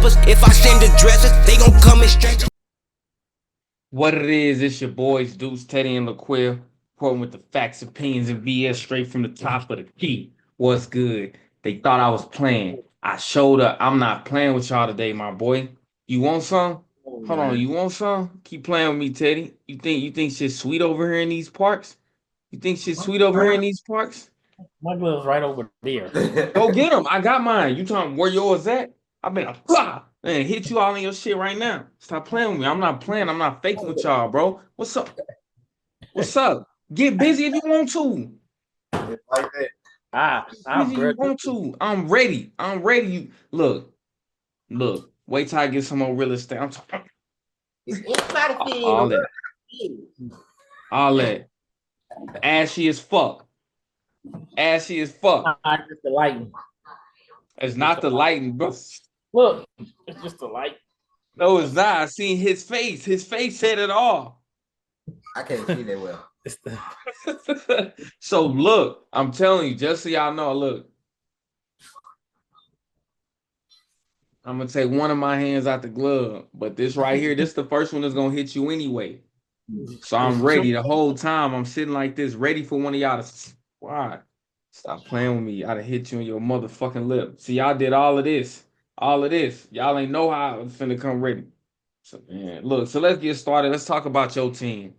peppers. If I send the dressers, they gon' come and stretch. What it is, it's your boys, Deuce, Teddy and LaQuel, quoting with the facts, opinions, and BS straight from the top of the key. What's good? They thought I was playing. I showed up. I'm not playing with y'all today, my boy. You want some? Oh, Hold on, man. you want some? Keep playing with me, Teddy. You think shit's sweet over here in these parks? You think shit's sweet over here in these parks? My glove's right over there. Go get them. I got mine. You talking where yours at? I've been man, hit you all in your shit right now. Stop playing with me. I'm not playing. I'm not faking with y'all, bro. What's up? What's up? Get busy if you want to. Like that. I'm Busy if you want to. I'm ready. I'm ready. You look. Wait till I get some more real estate. I'm talking all that. All that. Ashy as fuck. Ashy as fuck. Just the lighting. It's not the lighting, bro. Look, it's just the light. No, it's not. I seen his face. His face said it all. I can't see that well. It's the So look, I'm telling you, just so y'all know, look. I'm gonna take one of my hands out the glove, but this right here, this the first one that's gonna hit you anyway. So I'm ready. The whole time I'm sitting like this, ready for one of y'all to. Why? Stop playing with me. I'd have hit you in your motherfucking lip. See, y'all did all of this. All of this. Y'all ain't know how I was finna come ready. So man, look, so let's get started. Let's talk about your team.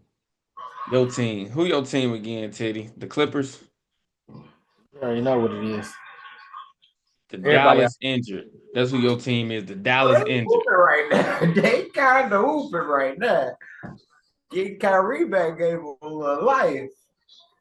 Your team. Who your team again, Teddy? The Clippers? you already know what it is. The Everybody Dallas injured. That's who your team is. The Dallas They injured. hooping right now. They kind of hooping right now. Getting Kyrie back gave him a little life.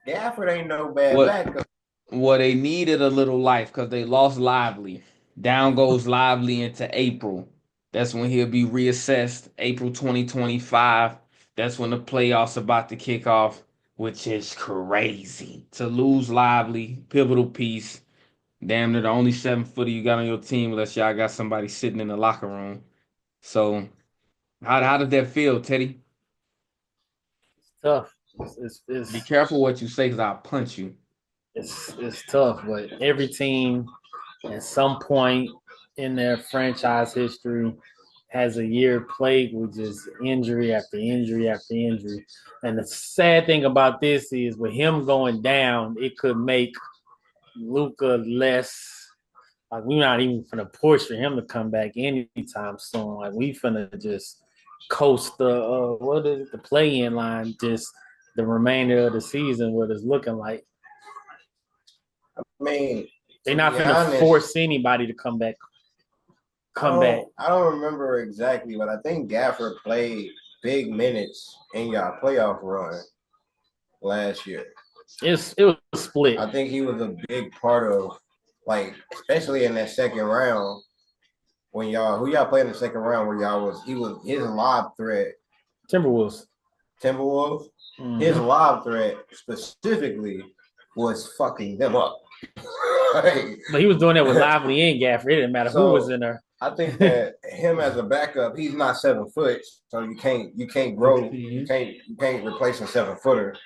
Gafford ain't no bad What? backup. Well, they needed a little life because they lost Lively. Down goes Lively into April. That's when he'll be reassessed. April 2025. That's when the playoffs about to kick off, which is crazy. To lose Lively, pivotal piece. Damn near the only 7-footer you got on your team, unless y'all got somebody sitting in the locker room. So, how did that feel, Teddy? It's tough. Be careful what you say, because I'll punch you. It's tough, but every team at some point in their franchise history has a year plagued with just injury after injury after injury. And the sad thing about this is with him going down, it could make Luka less like we're not even gonna push for him to come back anytime soon. Like we finna just coast the what is it, the play-in line just the remainder of the season what it's looking like. I mean, They're not gonna force anybody to come back. I don't remember exactly, but I think Gafford played big minutes in y'all playoff run last year. It was split. I think he was a big part of, like, especially in that second round when y'all played in the second round where he was his lob threat. Timberwolves. Mm-hmm. His lob threat specifically was fucking them up. But he was doing that with Lively and Gafford. It didn't matter who was in there. I think that him as a backup, he's not 7 foot, so you can't grow, you can't replace a 7-footer.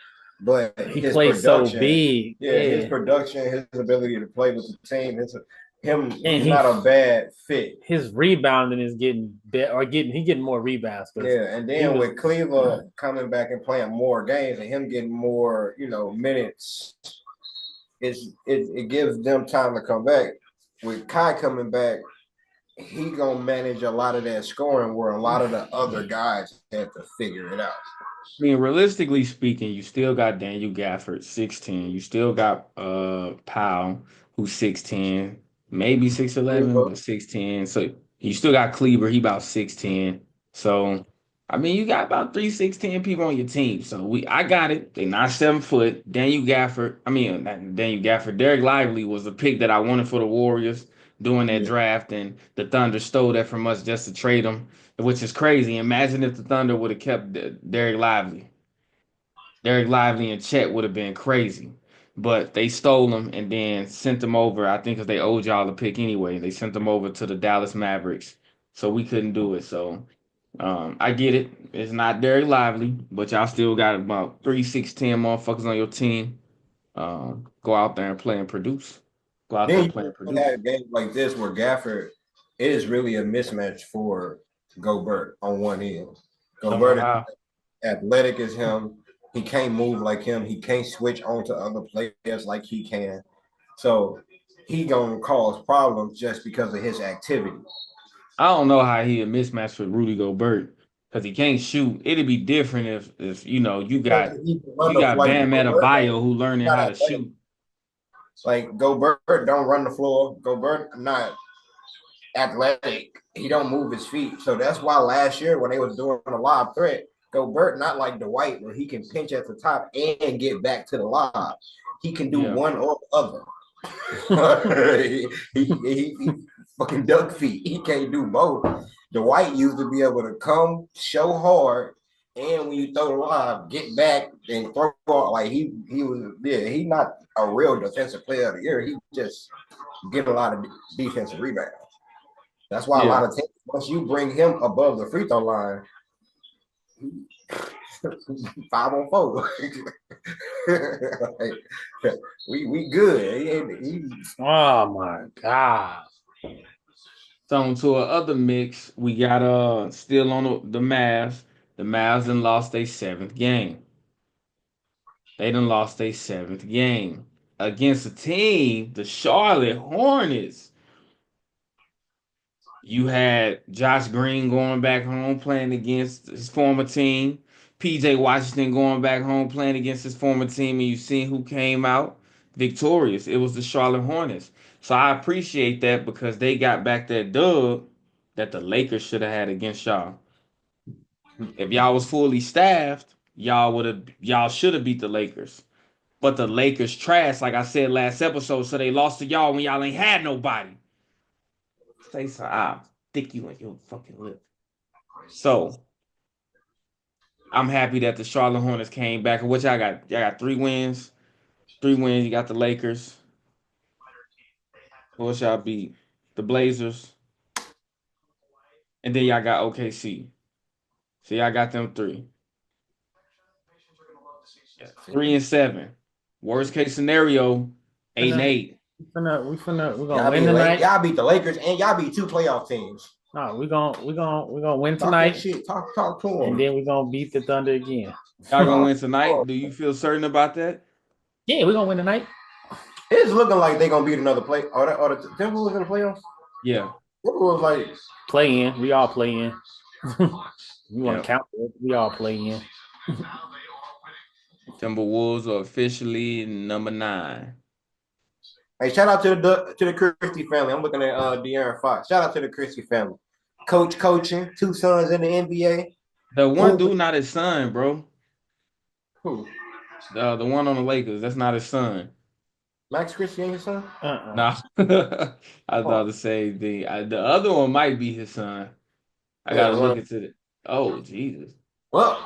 But he plays so big. Yeah, his production, his ability to play with the team, he's not a bad fit. His rebounding is getting better, or getting more rebounds. Yeah, and then with Cleveland coming back and playing more games and him getting more, minutes, it gives them time to come back. With Kai coming back, he gonna manage a lot of that scoring where a lot of the other guys have to figure it out. I mean, realistically speaking, you still got Daniel Gafford, 6'10". You still got Powell, who's 6'10", maybe 6'11", but 6'10". So you still got Kleber, he about 6'10". So I mean, you got about 3 6'10" people on your team. So I got it. They not 7 foot. Daniel Gafford. I mean, not Daniel Gafford. Derek Lively was the pick that I wanted for the Warriors during that draft, and the Thunder stole that from us just to trade him, which is crazy. Imagine if the Thunder would have kept Derek Lively. Derek Lively and Chet would have been crazy. But they stole him and then sent him over. I think because they owed y'all a pick anyway. They sent him over to the Dallas Mavericks. So we couldn't do it. So I get it. It's not Derek Lively, but y'all still got about 3 6'10" motherfuckers on your team. Go out there and play and produce. Go out there and play and produce. Have games like this where Gafford it is really a mismatch for Gobert on one end. Oh, Gobert is how? athletic as him. He can't move like him. He can't switch on to other players like he can. So he gonna cause problems just because of his activity. I don't know how he a mismatch with Rudy Gobert because he can't shoot. It'd be different if you Because got he can run you the got like Bam Gobert Adebayo who learning not how to athletic. shoot. Like Gobert don't run the floor. Gobert not athletic. He don't move his feet. So that's why last year when they was doing a lob threat, Gobert not like Dwight where he can pinch at the top and get back to the lob. He can do Yeah, one or the other. he fucking duck feet. He can't do both. Dwight used to be able to come show hard, and when you throw the lob, get back and throw like he was. Yeah, he not a real defensive player of the year. He just get a lot of defensive rebounds. That's why a yeah, lot of teams, once you bring him above the free throw line, 5 on 4. Like, we good. Oh my God. So to a other mix, we got still on the Mavs. The Mavs done lost their seventh game. They done lost their seventh game against a team, the Charlotte Hornets. You had Josh Green going back home playing against his former team. PJ Washington going back home playing against his former team, and you seen who came out victorious. It was the Charlotte Hornets. So I appreciate that because they got back that dub that the Lakers should have had against y'all. If y'all was fully staffed, y'all should have beat the Lakers. But the Lakers trash, like I said last episode, so they lost to y'all when y'all ain't had nobody. Say so, I'll stick you in your fucking lip. So I'm happy that the Charlotte Hornets came back. What y'all got? Y'all got 3 wins. 3 wins. You got the Lakers. Who else y'all beat? The Blazers. And then y'all got OKC. So y'all got them three. Yeah, 3-7. Worst case scenario, 8-8. We're gonna win tonight. Y'all beat the Lakers and y'all beat 2 playoff teams. No, we're gonna win Talk that tonight, shit. Talk to and them. then we're gonna beat the Thunder again. Y'all gonna win tonight? Do you feel certain about that? Yeah, we're gonna win tonight. It's looking like they're gonna beat another play. Or the Timberwolves in the playoffs. Yeah. Timberwolves like Play in. We all play in. You want Yeah. to count it? We all play in. Timberwolves are officially number 9. hey, shout out to the Christie family. I'm looking at De'Aaron Fox. Shout out to the Christie family. Coaching, 2 sons in the NBA. The one Who? dude not his son, bro. Who? The one on the Lakers, that's not his son. Max Christie ain't his son? Nah. I thought the same thing. The other one might be his son. I Yeah, gotta look into it. Oh, Jesus. well,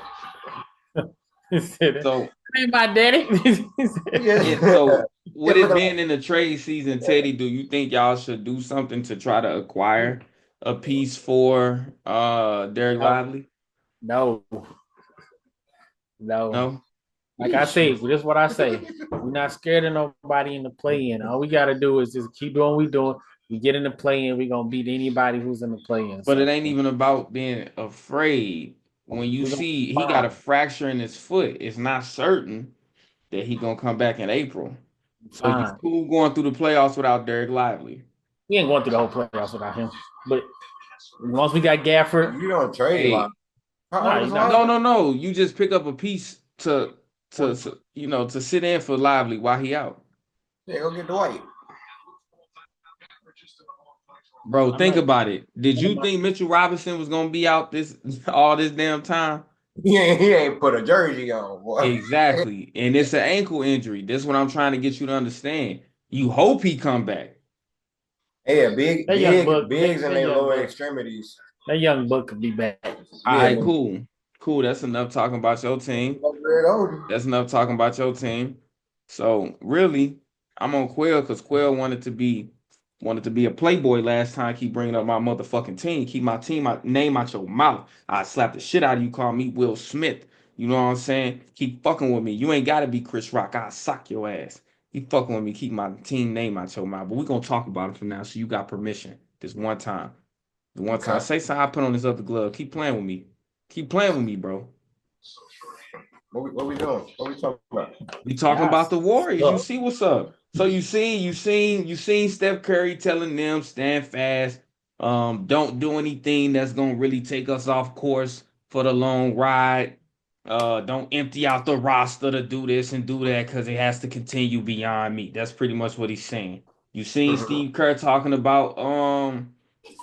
He said, So "Hey, my daddy." so with it looking like being in the trade season, Teddy, do you think y'all should do something to try to acquire a piece for Derek no, Lively? no, no. No? Like I say, this is what I say. We're not scared of nobody in the play-in. All we gotta do is just keep doing what we're doing. We get in the play-in, we're gonna beat anybody who's in the play-in. But So it ain't even about being afraid. When you we're gonna see be he got fine. a fracture in his foot, it's not certain that he gonna come back in April. So you Fine. cool going through the playoffs without Derek Lively. We ain't going through the whole playoffs without him. But once we got Gafford, you don't trade Hey, line. How no, old you is know, no, Lively? no, no. You just pick up a piece to What? to sit in for Lively while he out. Yeah, go get Dwight. Bro, I'm think not. about it. Did you think Mitchell Robinson was gonna be out this all this damn time? He ain't put a jersey on, boy. Exactly. And it's an ankle injury. That's what I'm trying to get you to understand. You hope he come back. Yeah, That young buck, bigs in their lower extremities. that young buck could be back. All Yeah, right, man. cool. Cool. That's enough talking about your team. Greg Oden. That's enough talking about your team. So really, I'm on Quail because Quail wanted to be a playboy last time. Keep bringing up my motherfucking team. Keep my team my name out your mouth. I slap the shit out of you. Call me Will Smith. You know what I'm saying? Keep fucking with me. You ain't gotta be Chris Rock. I'll sock your ass. Keep fucking with me. Keep my team name out your mouth. But we gonna talk about it for now. So you got permission this one time. The one time, Okay. say something, I put on this other glove. Keep playing with me. Keep playing with me, bro. What we doing? What we talking about? We talking Yes. about the Warriors. You Look. see what's up. So you seen Steph Curry telling them stand fast. Don't do anything that's gonna really take us off course for the long ride. Don't empty out the roster to do this and do that because it has to continue beyond me. That's pretty much what he's saying. You seen Mhm. Steve Kerr talking about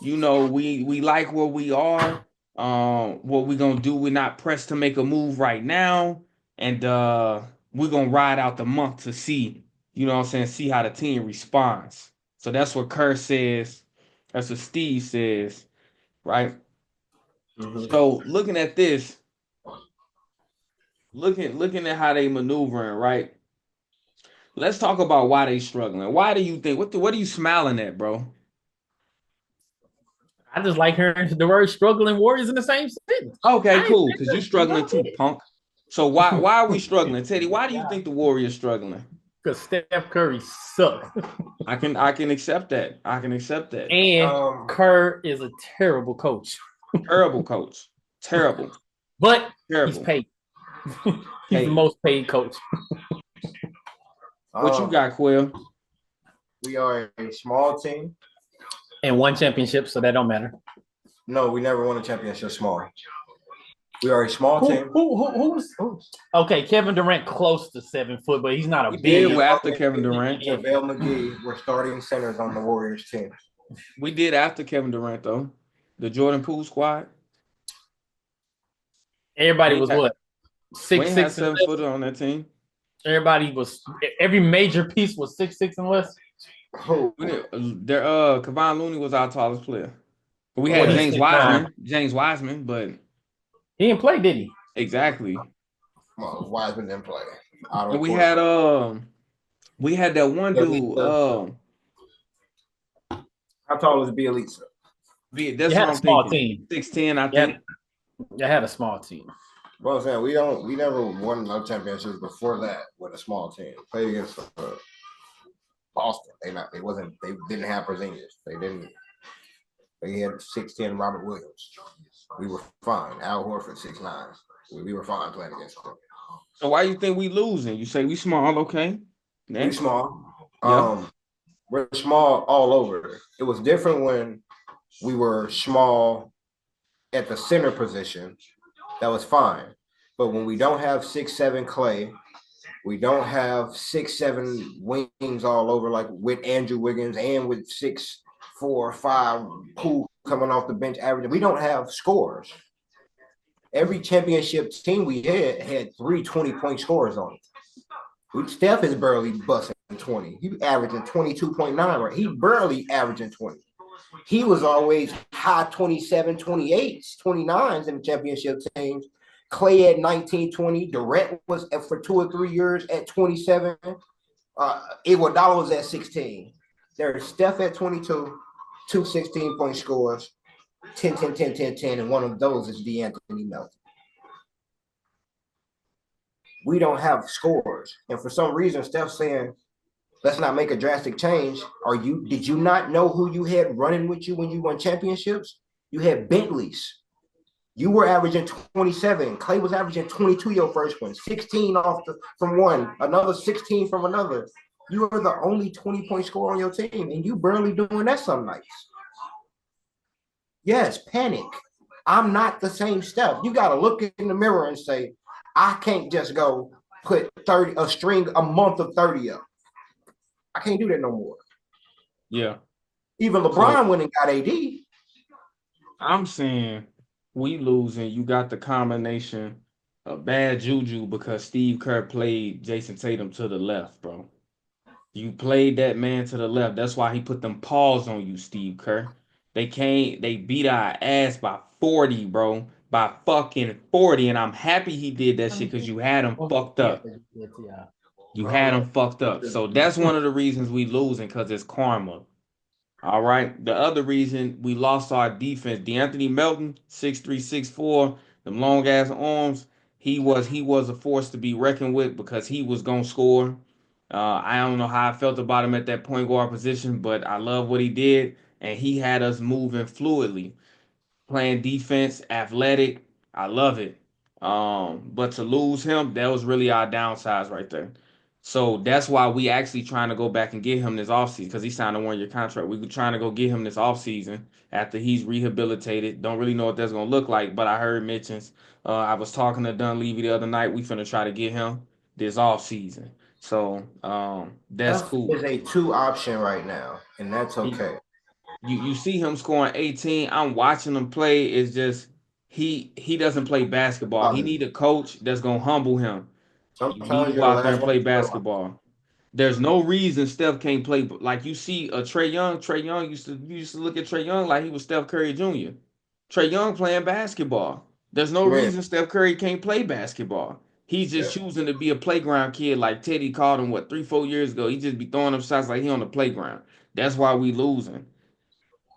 we like where we are. What we gonna do? We're not pressed to make a move right now. And we're gonna ride out the month to see, you know what I'm saying, see how the team responds. So that's what Kerr says. That's what Steve says, right? Mhm. So looking at this, looking at how they maneuvering, right? Let's talk about why they struggling. Why do you think what are you smiling at, bro? I just like hearing the word struggling Warriors in the same sentence. Okay, I ain't cool, because you go struggling too, ahead. punk. So why are we struggling? Teddy, why do you think the Warriors struggling? Because Steph Curry sucks. I can accept that. I can accept that. And Um, Kerr is a terrible coach. Terrible coach. Terrible. But he's Terrible. paid. He's the Hey, most paid coach. what you um, got, Quill? we are a small team. And one championship, so that don't matter. No, we never won a championship small. We are a small Who, team. who's okay? Kevin Durant close to 7 foot, but he's not a We did big. well after Kevin Durant. JaVale McGee were starting centers on the Warriors team. We did after Kevin Durant though. The Jordan Poole squad. Everybody We ain't was had, what we six ain't had six and 7 footer less. on that team. Everybody was every major piece was 6'6" and less. Who? Kevon Looney was our tallest player. We Well, had he's James 6'9". Wiseman. James Wiseman, but He didn't play, did he? exactly. Well, Wiseman didn't play. Out And of course. we had that one dude. How tall is Bielitsa? You That's what had a I'm small thinking. team. 6'10", I Yeah, think. you had a small team. Well, I'm saying we never won no championships before that with a small team. Played against Boston. They didn't have Porzingis. They had 6'10" Robert Williams. We were fine. Al Horford 6'9". We were fine playing against them. So why you think we losing? You say we small, okay? We Next. small. Yeah. We're small all over. It was different when we were small at the center position. That was fine. But when we don't have 6'7" Clay, we don't have 6'7" wings all over like with Andrew Wiggins and with 6'4", 5" Poole coming off the bench averaging. We don't have scores. Every championship team we had 3 20-point scores on it. Steph is barely busting 20. He averaging 22.9, right? He barely averaging 20. He was always high 27, 28s, 29s in the championship teams. Clay at 19, 20. Durant was for 2 or 3 years at 27. Iguodala was at 16. There's Steph at 22, 2 16-point scores, 10, 10, 10, 10, 10, and one of those is DeAnthony Melton. We don't have scores. And for some reason, Steph's saying, let's not make a drastic change. Did you not know who you had running with you when you won championships? You had Bentleys. You were averaging 27. Clay was averaging 22 your first one, 16 from one, another 16 from another. You are the only 20-point scorer on your team, and you barely doing that some nights. Yes, panic. I'm not the same Steph. You got to look in the mirror and say, I can't just go put a month of 30 up. I can't do that no more. Yeah. Even LeBron went and got AD. I'm saying we losing. You got the combination of bad juju because Steve Kerr played Jason Tatum to the left, bro. You played that man to the left. That's why he put them paws on you, Steve Kerr. They beat our ass by 40, bro. By fucking 40. And I'm happy he did that shit because you had him fucked up. You had him fucked up. So that's one of the reasons we losing because it's karma. All right. The other reason we lost our defense, DeAnthony Melton, 6'3", 6'4", them long ass arms. He was a force to be reckoned with because he was gonna score. I don't know how I felt about him at that point guard position, but I love what he did. and he had us moving fluidly, playing defense, athletic. I love it. But to lose him, that was really our downsides right there. So that's why we actually trying to go back and get him this offseason because he signed a 1-year contract. We were trying to go get him this offseason after he's rehabilitated. Don't really know what that's gonna look like, but I heard mentions. I was talking to Dunleavy the other night. We finna try to get him this offseason. So that's Steph cool. is a 2 option right now, and that's okay. You see him scoring 18. I'm watching him play. It's just he doesn't play basketball. He need a coach that's gonna humble him. You need to Sometimes go you're the out there and last play one to go. basketball. There's no reason Steph can't play. Like you see a Trey Young. Trey Young used to look at Trey Young like he was Steph Curry Jr. Trey Young playing basketball. There's no Yeah, reason Steph Curry can't play basketball. He's yeah. just choosing to be a playground kid like Teddy called him 3-4 years ago. He just be throwing them shots like he on the playground. That's why we losing.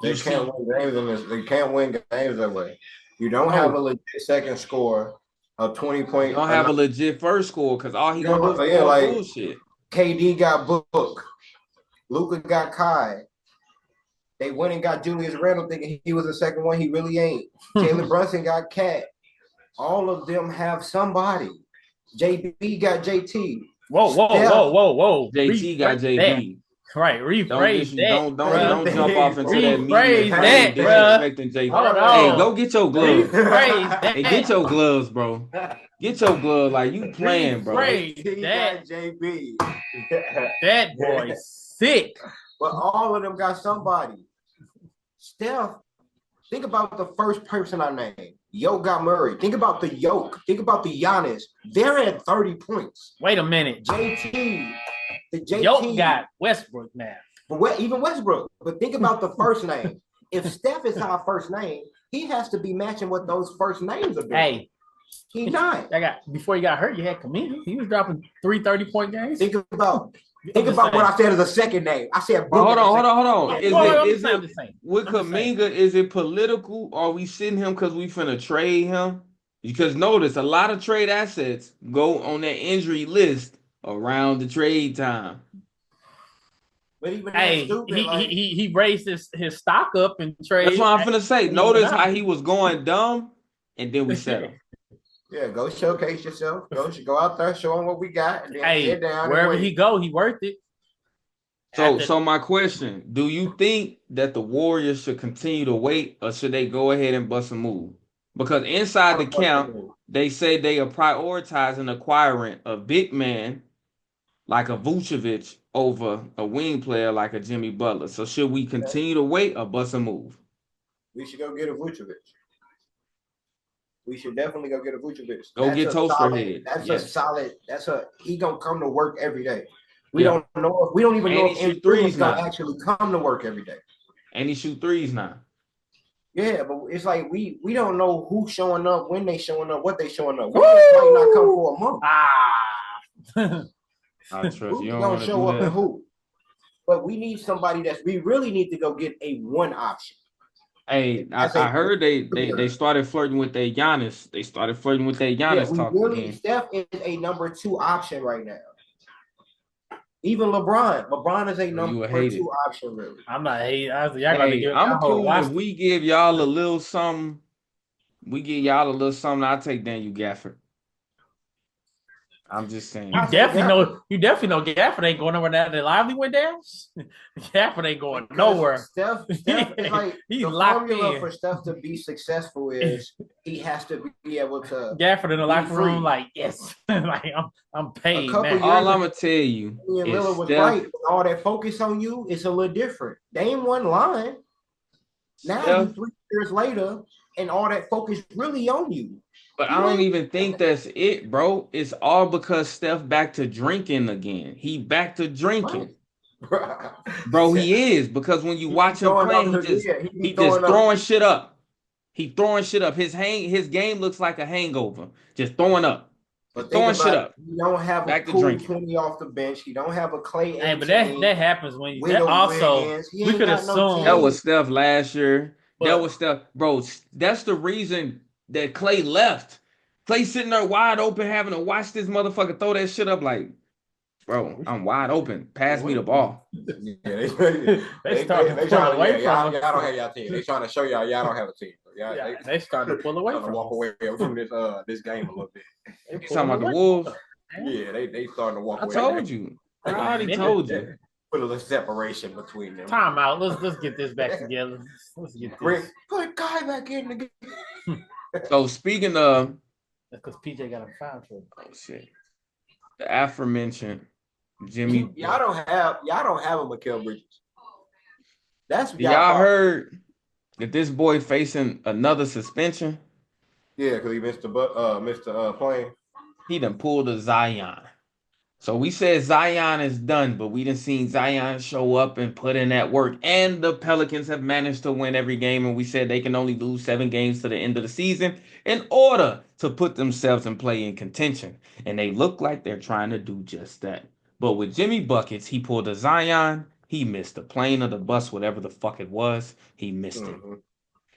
They You can't see, win games in this. They can't win games that way. You don't have a no, legit second score, a 20 you point. don't have a legit first score because all he You gonna do is know, yeah, throw up like bullshit. KD got Book, Luka got Kai. They went and got Julius Randle thinking he was the second one. He really ain't. Jalen Brunson got Cat. All of them have somebody. JB got JT. Whoa. JT got Rephrase that. JB. Right, rephrase that. Don't jump off into that media Rephrase train that, bruh. disrespecting JB. Hold Hey, on. go get your gloves. Rephrase that. Hey, get your gloves, bro. Get your gloves. Like you playing, bro. Rephrase that. JB. That boy sick. But all of them got somebody. Steph, think about the first person I named. Yo got Murray. Think about the Yoke. Think about the Giannis. They're at 30 points. Wait a minute. JT. The JT. Yo got Westbrook now. But even Westbrook. But think about the first name. If Steph is our first name, he has to be matching what those first names are doing. Hey. He's not. Before he got hurt, you had Kaminga. He was dropping 3 30-point games. Think about what I said as a second name. I said, hold on. Is it with Kaminga? Is it political? Or are we sitting him because we finna trade him? Because notice a lot of trade assets go on that injury list around the trade time. But even he raised his stock up and trade. That's what I'm finna say. Notice how he was going dumb, and then we set him. Yeah, go showcase yourself. Go out there, show him what we got, and then get down. Wherever he go, he worth it. So my question: do you think that the Warriors should continue to wait, or should they go ahead and bust a move? Because inside the camp, they say they are prioritizing acquiring a big man like a Vucevic over a wing player like a Jimmy Butler. So should we continue to wait or bust a move? We should go get a Vucevic. We should definitely go get a Vucevic. Go get Toaster Head. That's a solid. He gonna come to work every day. We don't know. We don't even know if he's gonna actually come to work every day. And he shoot threes now. Yeah, but it's like we don't know who's showing up, when they showing up, what they showing up. Woo! Might not come for a month. I trust you. Who's gonna show up and who? But we need somebody we really need to go get a one option. Hey, I heard they started flirting with their Giannis. They started flirting with their Giannis talk again. Steph is a number 2 option right now. Even LeBron. LeBron is a number 2 option, really. I'm not hating. I'm cool if we give y'all a little something. We give y'all a little something. I'll take Daniel Gafford. I'm just saying. You definitely know Gafford ain't going nowhere now. The Lively went down. Gafford ain't going nowhere. Steph is like he's the locked formula in. for Steph to be successful is he has to be able to. Gafford in the locker room, like yes, like I'm paid. Man. All I'm gonna tell you is Lillard was right. All that focus on you is a little different. They ain't one line. Now 3 years later, and all that focus really on you. But I don't even think that's it, bro. It's all because Steph back to drinking again. He back to drinking. Bro, he is. Because when you watch him play, he just throwing shit up. He throwing shit up. His game looks like a hangover. Just throwing up. Throwing shit up. He don't have a cool 20 off the bench. He don't have a Clay. Hey, but that happens when you also we could assume that was Steph last year. That was Steph. Bro, that's the reason that Clay left. Clay sitting there wide open having to watch this motherfucker throw that shit up like, bro, I'm wide open. Pass me the ball. Yeah, they starting to pull trying away to, from y'all don't have y'all team. They trying to show y'all don't have a team. Yeah, they starting to pull away trying to from walk away from this game a little bit. You talking about the Wolves? Yeah, they starting to walk I away. told you. I already told you. Put a little separation between them. Time out. Let's get this back together. Let's get this. Put Guy back in the game. So speaking of, Because PJ got a foul trouble. oh shit, the aforementioned Jimmy. Y'all don't have a Mikal Bridges. That's y'all heard that this boy facing another suspension? Yeah, because he missed the plane. He done pulled a Zion. So we said Zion is done, but we didn't see Zion show up and put in that work. And the Pelicans have managed to win every game, and we said they can only lose 7 games to the end of the season in order to put themselves in play in contention. And they look like they're trying to do just that. But with Jimmy Buckets, he pulled a Zion. He missed the plane or the bus, whatever the fuck it was. He missed it.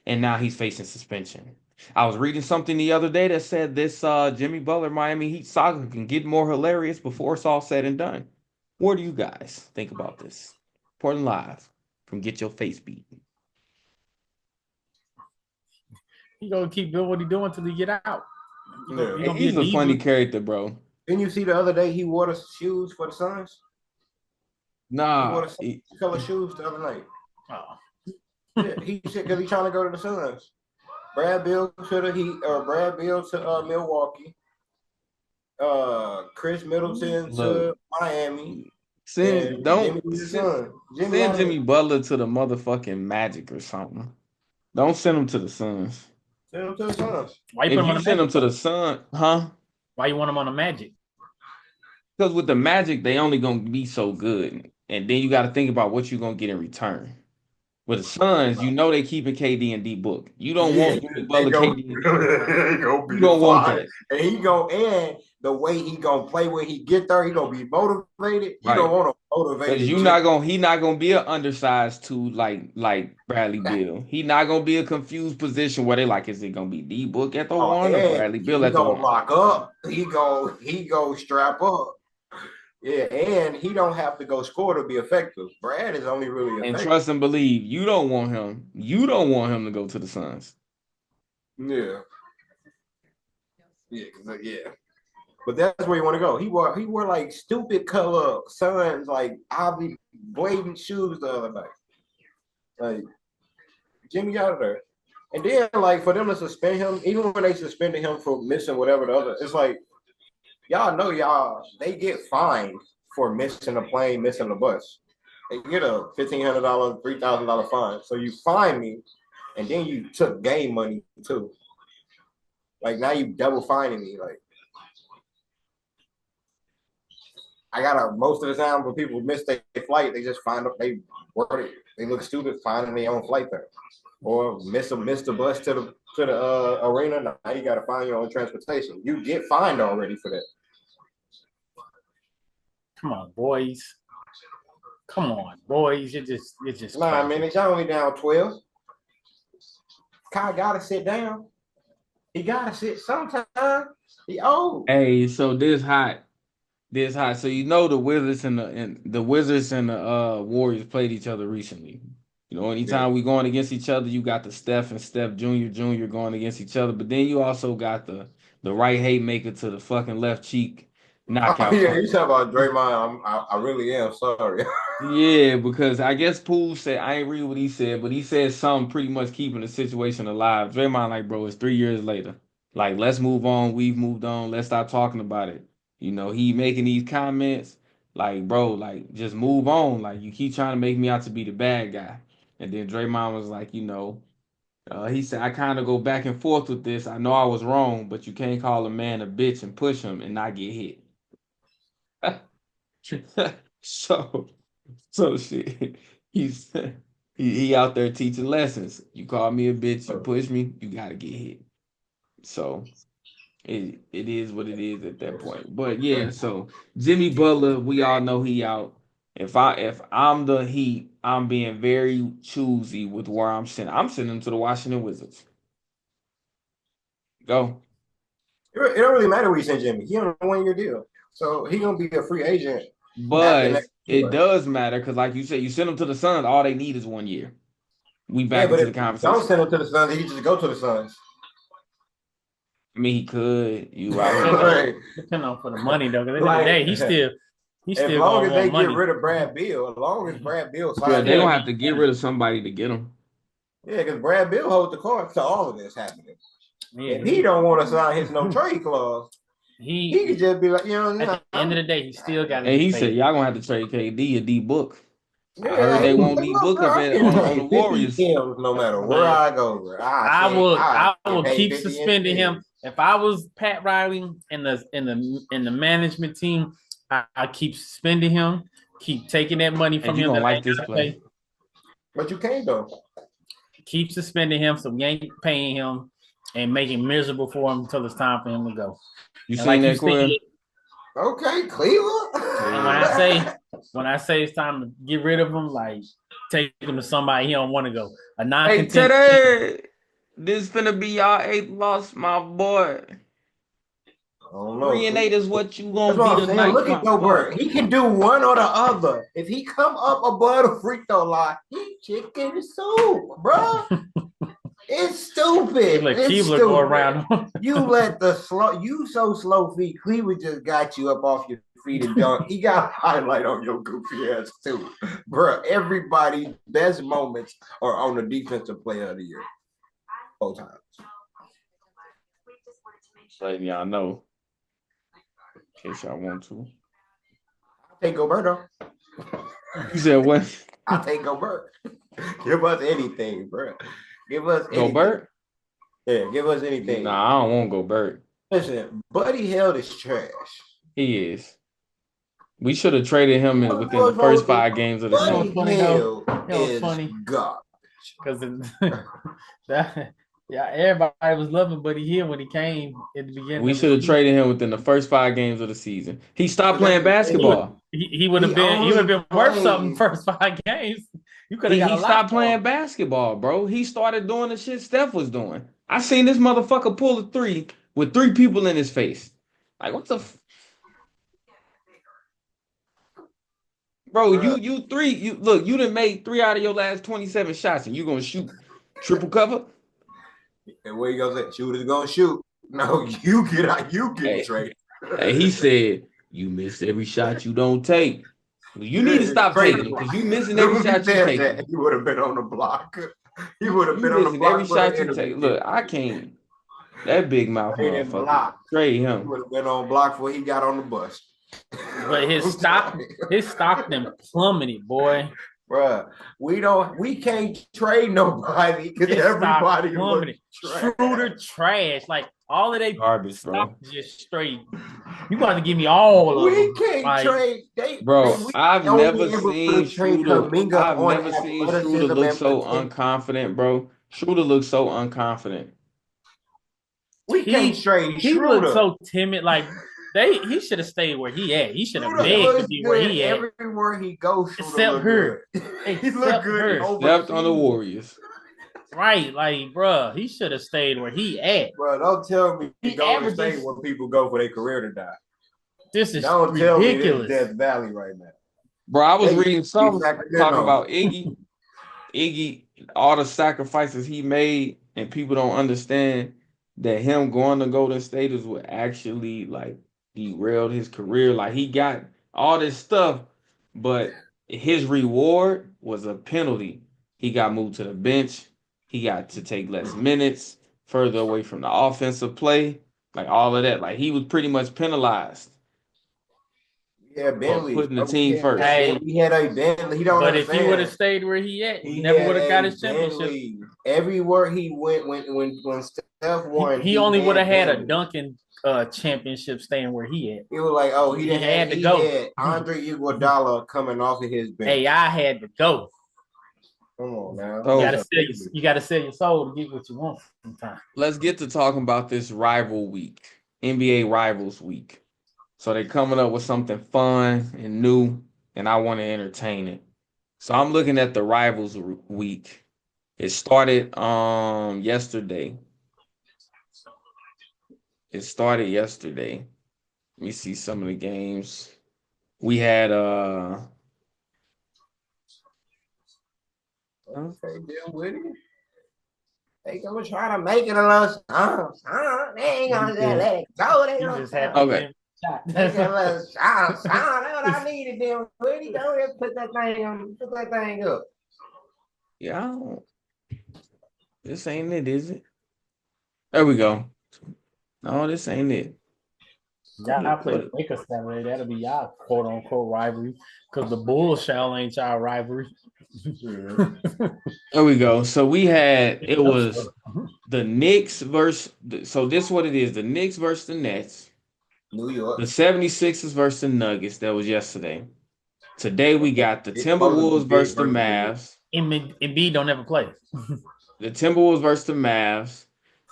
And now he's facing suspension. I was reading something the other day that said this Jimmy Butler Miami Heat saga can get more hilarious before it's all said and done. What do you guys think about this? Portland Live from Get Your Face Beat. He gonna keep doing what he doing until he get out. He's a funny character, bro. Didn't you see the other day he wore the shoes for the Suns? Nah, he wore the color shoes the other night. Oh. Yeah, he said because he's trying to go to the Suns. Brad Beal to the Heat, or Brad Beal to Milwaukee. Chris Middleton to Miami. Send Jimmy Butler to the motherfucking Magic or something. Don't send him to the Suns. Send him to the Suns. Why you if you send him to the Sun, huh? Why you want him on the Magic? Because with the Magic, they only gonna be so good, and then you got to think about what you're gonna get in return. With the Suns, you know they keeping KD and D book. You don't want Jimmy Butler, KD. You don't want that. And the way he gonna play when he get there, he gonna be motivated. You don't want to motivate. Because he not gonna be an undersized two like Bradley Beal. He not gonna be a confused position where they like, is it gonna be D book at the one or Bradley Beal at the one? He gonna lock up. He go strap up. Yeah, and he don't have to go score to be effective. Brad is only really effective. And trust and believe, you don't want him. You don't want him to go to the Suns. Yeah. But that's where you want to go. He wore like stupid color Suns, like obviously blatant shoes the other night. Like Jimmy out of there. And then like for them to suspend him, even when they suspended him for missing whatever the other, it's like y'all know they get fined for missing a plane, missing a bus. They get a $1,500, $3,000 fine. So you fine me, and then you took game money too. Like now you double fining me. Like I gotta most of the time when people miss their flight, they just find up they look stupid finding their own flight there, or miss the bus to the arena. Now you gotta find your own transportation. You get fined already for that. Come on, boys. You're just. Nah, man, y'all only down 12. Kai gotta sit down. He gotta sit sometime. He old. Hey, so this hot. So you know the Wizards and the Warriors played each other recently. You know, anytime we going against each other, you got the Steph and Steph Jr. going against each other, but then you also got the right haymaker to the fucking left cheek knockout. Yeah, you talking about Draymond. I really am sorry. Yeah, because I guess Poole said, I ain't read what he said, but he said something pretty much keeping the situation alive. Draymond like, bro, it's 3 years later. Like, let's move on. We've moved on. Let's stop talking about it. You know, he making these comments like, bro, like, just move on. Like, you keep trying to make me out to be the bad guy. And then Draymond was like, you know, he said, I kind of go back and forth with this. I know I was wrong, but you can't call a man a bitch and push him and not get hit. So shit. He out there teaching lessons. You call me a bitch, you push me, you gotta get hit. So it is what it is at that point. But yeah, so Jimmy Butler, we all know he out. If I'm the Heat, I'm being very choosy with where I'm sending. I'm sending him to the Washington Wizards. Go. It don't really matter where you send Jimmy. He on a 1-year deal. So he gonna be a free agent after But next it year. does matter because, like you said, you send them to the Suns. All they need is 1 year. We Yeah, back but into if the you don't conversation. send him to the Suns, he can just go to the Suns. I mean, he could. You right. Right. Depending on for the money though. Because at the end of the Like, day, he as still long gonna as they want get money. rid of Brad Beal, as long as Brad Beal Bro, signs they're Still gonna him. have to need get money. rid of somebody to get him. Yeah, because Brad Beal holds the cards to all of this happening. Yeah, If he don't want to sign his no trade clause, he he could just be like, at the end of the day, he still got to And get he said, paid. y'all gonna have to trade KD or D Book. I heard yeah, they he want said, D look, Book bro, up I'm at, getting on the paid 50 Warriors. M's no matter where But I go, bro. I get will paid keep 50 suspending him. If I was Pat Riley and the management team, I keep suspending him, keep taking that money And from you him gonna that I like ain't this gotta play. pay. But you can't though. Keep suspending him so we ain't paying him and make it miserable for him until it's time for him to go. You And seen like you that, Quill? said, Okay, Cleveland. and Yeah. when I say it's time to get rid of him, like take him to somebody he don't want to go. A Hey, non-content team. Teddy, this finna be y'all 8th loss, my boy. I don't know. 3-8 is what you That's gonna what be I'm saying. tonight, Look my at boy. Gobert. He can do one or the other. If he come up above the free throw line, he chicken soup, bro. It's stupid. Let It's Keebler go stupid. around. You so slow feet. Cleveland just got you up off your feet and dunk. He got a highlight on your goofy ass too, bro. Everybody's best moments are on the defensive player of the year. Both times. Letting y'all know, in case y'all want to. I'll take Gobert though. You said what? I'll take Gobert. Give us anything, bro. Give us anything. Gobert? Yeah, give us anything. Nah, I don't want Gobert. Listen, Buddy Hield is trash. He is. We should have traded him within the first 5 games of the Buddy season. funny Hield though? You know what's is funny? garbage. Because yeah, everybody was loving Buddy Hill when he came at the beginning. We Of the should have season. traded him within the first 5 games of the season. He stopped playing basketball. He would have been worth something first 5 games. You could have got a He lot. stopped playing basketball, bro. He started doing the shit Steph was doing. I seen this motherfucker pull a 3 with 3 people in his face. Like, what the bro, you done made 3 out of your last 27 shots and you gonna shoot triple cover? And where you gonna say shooters gonna shoot? No, you get out, you get traded. Hey, he said, you miss every shot you don't take. You need to stop taking them because you missing every shot you take. He would have been on the block. He would have You been on the missing block every for the shot you take. interview. Look, I can't. That big mouth Trade him motherfucker. block. Trade He him. would have been on block before he got on the bus. But his stock then plummeted, boy. Bruh, we can't trade nobody because His everybody stock plummeted. Schroeder trash. Like all of they Garbage, bro. stock just straight. You got to give me all of them. We can't Like, trade. I've only never able seen to trade Schroeder. Kuminga I've on never seen Schroeder athleticism look and so potential. unconfident, bro. Schroeder looks so unconfident. We can't trade he Schroeder. looked so timid. Like he should have stayed where he at. He should have begged to be where he at. Everywhere he goes, Except her. He looked good. Except on the Warriors. Right, like, bro, he should have stayed where he at. Bro, don't tell me He he go to averages- state where people go for their career to die. This is Don't tell me this ridiculous. is Death Valley right now. Bro, I was Hey, reading something exactly, talking no. about Iggy. Iggy, all the sacrifices he made, and people don't understand that him going to Golden State is what actually like derailed his career. Like he got all this stuff, but his reward was a penalty. He got moved to the bench. He got to take less minutes, further away from the offensive play, like all of that. Like he was pretty much penalized. Yeah, Bentley. putting the team first. Hey, he had a Bentley. He don't But understand. if he would have stayed where he at, he never would have got his championship. Bentley. Everywhere he went, when Steph won, He only would have had a Bentley. Duncan championship staying where he at. He was like, oh, he He had to he go. had Andre Iguodala coming off of his bench. AI had to go. Come on now. So- You gotta sell your soul to get what you want sometimes. Let's get to talking about this rival week, NBA Rivals Week. So they're coming up with something fun and new, and I want to entertain it. So I'm looking at the Rivals Week. It started yesterday. Let me see some of the games. We had Okay, deal with it. They gonna try to make it a little They ain't gonna just let it go. They You gonna just had try. to okay. give him a shot. Make it a little That's what I needed. Deal with it. Go ahead, put that thing up. Yeah, I don't, this ain't it, is it? There we go. No, this ain't it. Y'all play the What? Lakers Saturday. That'll be y'all quote unquote rivalry because the Bulls shall ain't y'all rivalry. There we go. So it was the Knicks versus, so this is what it is. The Knicks versus the Nets. New York. The 76ers versus the Nuggets. That was yesterday. Today we got the It's supposed to Timberwolves be big versus the Mavs. Embiid don't ever play. The Timberwolves versus the Mavs.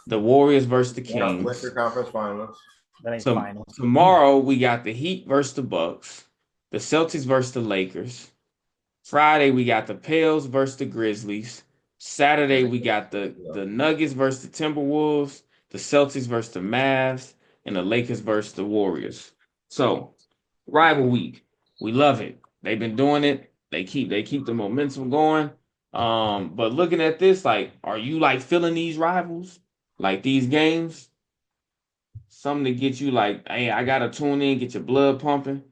The Warriors versus the Yeah, Kings. Western Conference Finals. That ain't So final. tomorrow we got the Heat versus the Bucks. The Celtics versus the Lakers. Friday we got the Pels versus the Grizzlies. Saturday we got the Nuggets versus the Timberwolves, the Celtics versus the Mavs, and the Lakers versus the Warriors. So rival week, we love it. They've been doing it. They keep the momentum going. But looking at this, like, are you like feeling these rivals, like these games? Something to get you like, hey, I gotta tune in, get your blood pumping.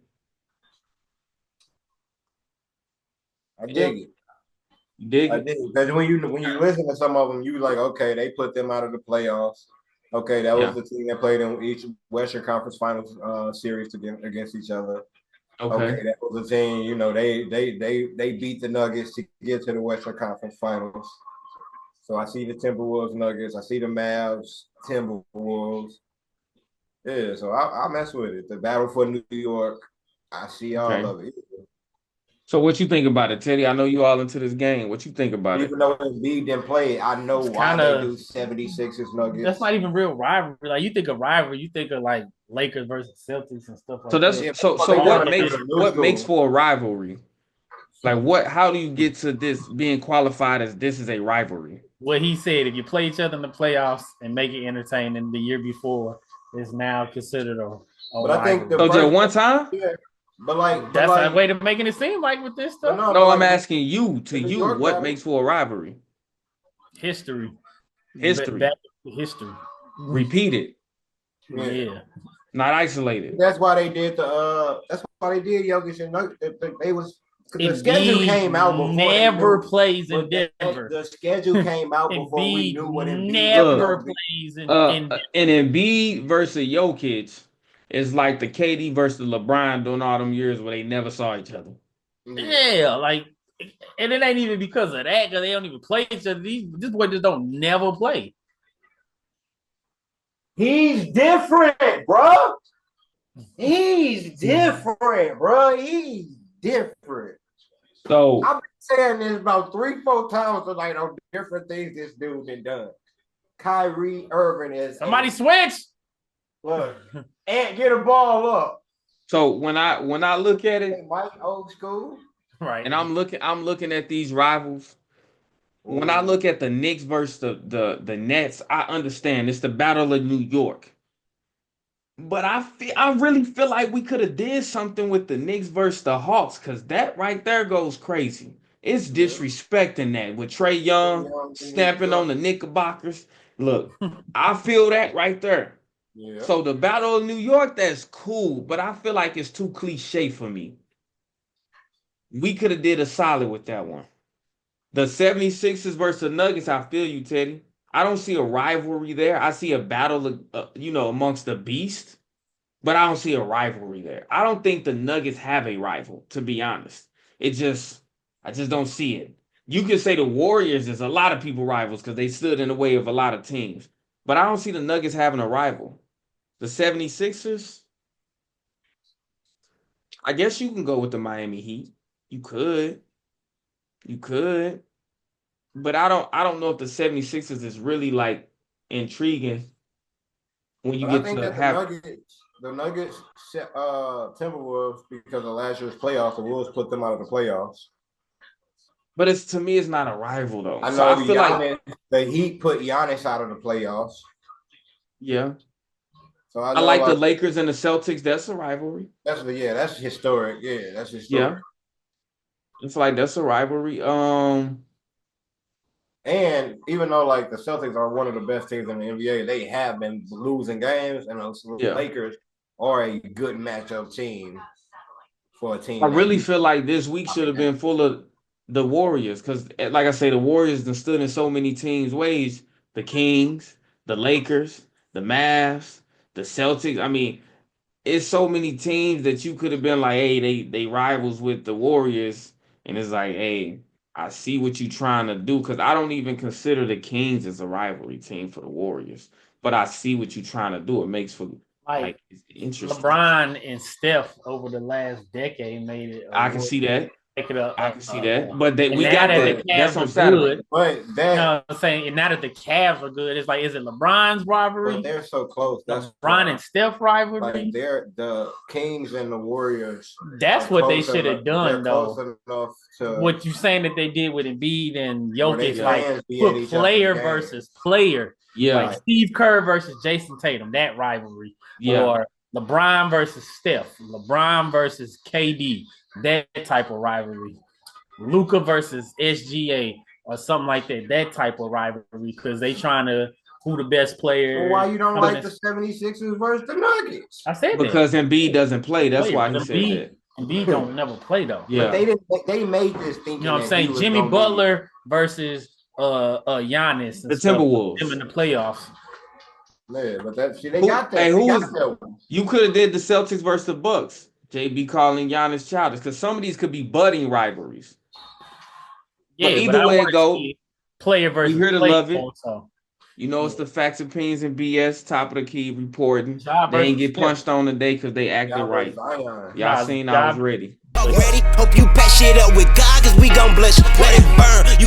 I dig it. You dig I it? did because when you listen to some of them, you like, okay, they put them out of the playoffs. Okay, that was Yeah. the team that played in each Western Conference Finals series against each other. Okay. Okay, that was the team. You know, they beat the Nuggets to get to the Western Conference Finals. So I see the Timberwolves Nuggets. I see the Mavs Timberwolves. Yeah, so I mess with it. The battle for New York. I see all Okay. of it. So what you think about it, Teddy? I know you all into this game. What you think about it? Even though Embiid didn't play, I know It's why kinda- they do 76ers Nuggets. That's not even real rivalry. Like you think of rivalry, you think of like Lakers versus Celtics and stuff like So that's that. so what makes school. for a rivalry? Like how do you get to this being qualified as this is a rivalry? What he said, if you play each other in the playoffs and make it entertaining, the year before is now considered a But I think rivalry. So just one time? Yeah, but That's like, a way to making it seem like with this but stuff. no, No, but I'm like asking you, the New you, York what battle. makes for a rivalry? History. History. Back to history. Repeated, Yeah. not isolated. That's why they did the. That's why they did Jokic and Nuggets. They was the Embiid schedule came out before never they knew, plays in but Denver. the schedule came out before we Embiid knew what Embiid never was. plays in And Denver. Embiid versus Jokic is like the KD versus LeBron during all them years where they never saw each other. Yeah, like, and it ain't even because of that, because they don't even play each other. This boy just don't never play. He's different, bro. He's different, bro. He's different. So I've been saying this about 3-4 times tonight on different things this dude been done. Kyrie Irving is Somebody switch. look and get a ball up. so when I look at it, Hey, Mike, old school, Right. and I'm looking at these rivals. When I look at the Knicks versus the Nets, I understand it's the Battle of New York. But I really feel like we could have did something with the Knicks versus the Hawks because that right there goes crazy. It's disrespecting that with Trey Young stamping on the Knickerbockers. Look, I feel that right there. Yeah. So the Battle of New York, that's cool, but I feel like it's too cliche for me. We could have did a solid with that one. The 76ers versus the Nuggets, I feel you, Teddy. I don't see a rivalry there. I see a battle, amongst the beast. But I don't see a rivalry there. I don't think the Nuggets have a rival, to be honest. I just don't see it. You could say the Warriors is a lot of people rivals because they stood in the way of a lot of teams. But I don't see the Nuggets having a rival. The 76ers, I guess you can go with the Miami Heat. You could. You could. But I don't know if the 76ers is really like intriguing when you But I get think to that have the Nuggets, Timberwolves, because of last year's playoffs, the Wolves put them out of the playoffs. but to me it's not a rival though. I So know I feel like the Heat put Giannis out of the playoffs. yeah. So I like the Lakers and the Celtics. That's a rivalry. That's historic. Yeah, that's historic. Yeah. It's like that's a rivalry. And even though like the Celtics are one of the best teams in the NBA, they have been losing games, and the Lakers are a good matchup team for a team. I really feel like this week should have been full of the Warriors because, like I say, the Warriors have stood in so many teams' ways. The Kings, the Lakers, the Mavs, the Celtics. I mean, it's so many teams that you could have been like, hey, they rivals with the Warriors, and it's like, hey, I see what you're trying to do because I don't even consider the Kings as a rivalry team for the Warriors, but I see what you're trying to do. It makes for like it's interesting. LeBron and Steph over the last decade made it. I can see that. I can see that, but we got that. That's on Saturday. But that, you know what I'm saying, and now that the Cavs are good, it's like, is it LeBron's rivalry? But they're so close. That's LeBron and Steph rivalry. Like they're the Kings and the Warriors. That's what they should have done, though. To, what you saying that they did with Embiid and Jokic, like put player versus player. Yeah, like Steve Kerr versus Jason Tatum, that rivalry. Yeah. Or LeBron versus Steph, LeBron versus KD, that type of rivalry. Luka versus SGA or something like that, that type of rivalry, because they trying to who the best player. Well, why you don't like the 76ers versus the Nuggets? I said because that. Embiid doesn't play. That's why he said that. Embiid don't never play though. Yeah, but they made this thinking. You know what I'm saying? Jimmy Butler versus Giannis. The Timberwolves. Them in the playoffs. Yeah, but they got that. Hey, you could have did the Celtics versus the Bucks. JB calling Giannis childish because some of these could be budding rivalries. Yeah, but either way it go, player versus we here to love it. Also. You know, it's the facts, opinions, and BS. Top of the key reporting. They ain't get punched on today because they acted right. Y'all seen I was ready. Ready? Hope you patch shit up with God, cause we gon' bless you. Let it burn. You